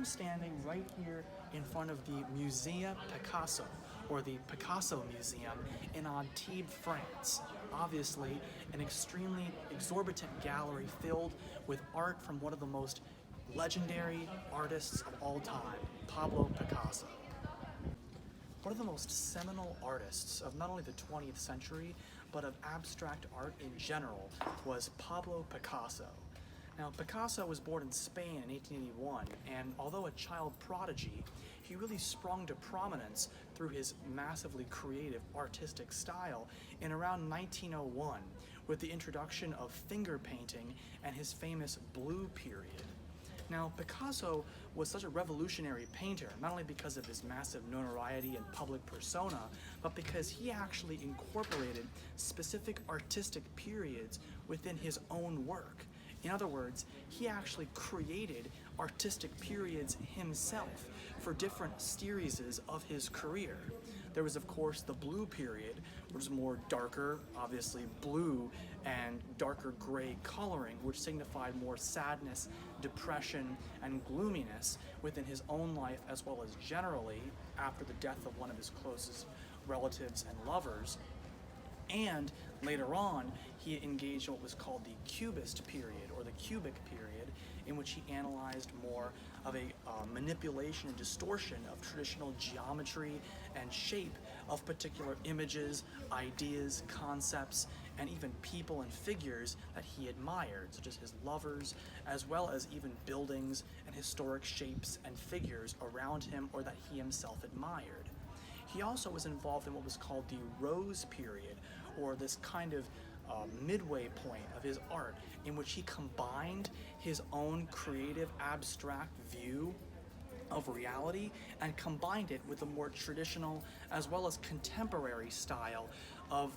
am standing right here in front of the Musée Picasso, or the Picasso Museum in Antibes, France. Obviously, an extremely exorbitant gallery filled with art from one of the most legendary artists of all time, Pablo Picasso. One of the most seminal artists of not only the 20th century, but of abstract art in general, was Pablo Picasso. Now, Picasso was born in Spain in 1881, and although a child prodigy, he really sprung to prominence through his massively creative artistic style in around 1901 with the introduction of finger painting and his famous Blue Period. Now, Picasso was such a revolutionary painter, not only because of his massive notoriety and public persona, but because he actually incorporated specific artistic periods within his own work. In other words, he actually created artistic periods himself for different series of his career. There was, of course, the Blue Period, which was more darker, obviously blue, and darker gray coloring, which signified more sadness, depression, and gloominess within his own life, as well as generally after the death of one of his closest relatives and lovers. And later on, he engaged in what was called the Cubist Period, or the Cubic Period, in which he analyzed more of a manipulation and distortion of traditional geometry and shape of particular images, ideas, concepts, and even people and figures that he admired, such as his lovers, as well as even buildings and historic shapes and figures around him or that he himself admired. He also was involved in what was called the Rose Period, or this kind of midway point of his art in which he combined his own creative abstract view of reality and combined it with a more traditional as well as contemporary style of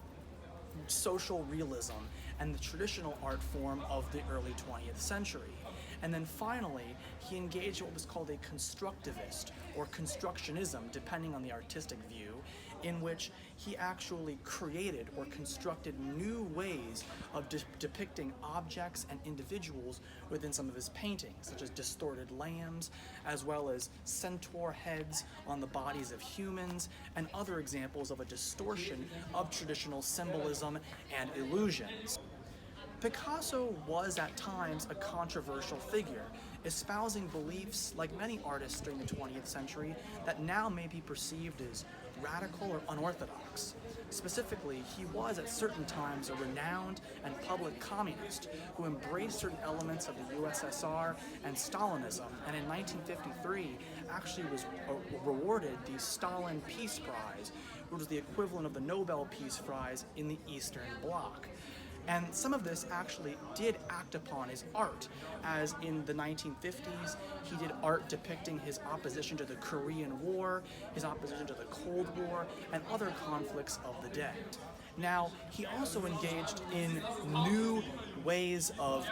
social realism and the traditional art form of the early 20th century. And then finally, he engaged in what was called a constructivist or constructionism, depending on the artistic view, in which he actually created or constructed new ways of depicting objects and individuals within some of his paintings, such as distorted lambs, as well as centaur heads on the bodies of humans, and other examples of a distortion of traditional symbolism and illusions. Picasso was at times a controversial figure, espousing beliefs, like many artists during the 20th century, that now may be perceived as radical or unorthodox. Specifically, he was at certain times a renowned and public communist who embraced certain elements of the USSR and Stalinism, and in 1953 actually was rewarded the Stalin Peace Prize, which was the equivalent of the Nobel Peace Prize in the Eastern Bloc. And some of this actually did act upon his art, as in the 1950s, he did art depicting his opposition to the Korean War, his opposition to the Cold War, and other conflicts of the day. Now, he also engaged in new ways of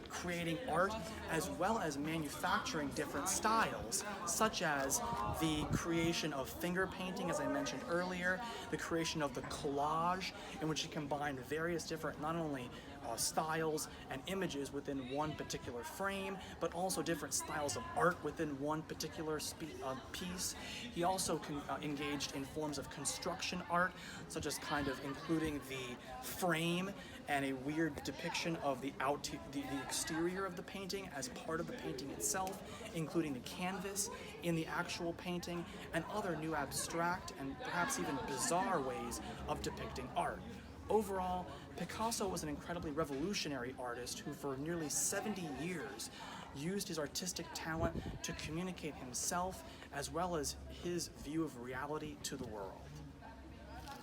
creating art as well as manufacturing different styles, such as the creation of finger painting, as I mentioned earlier, the creation of the collage, in which he combined various different, not only styles and images within one particular frame, but also different styles of art within one particular piece. He also engaged in forms of construction art, such as kind of including the frame and a weird depiction of the exterior of the painting as part of the painting itself, including the canvas in the actual painting, and other new abstract and perhaps even bizarre ways of depicting art. Overall, Picasso was an incredibly revolutionary artist who for nearly 70 years used his artistic talent to communicate himself as well as his view of reality to the world.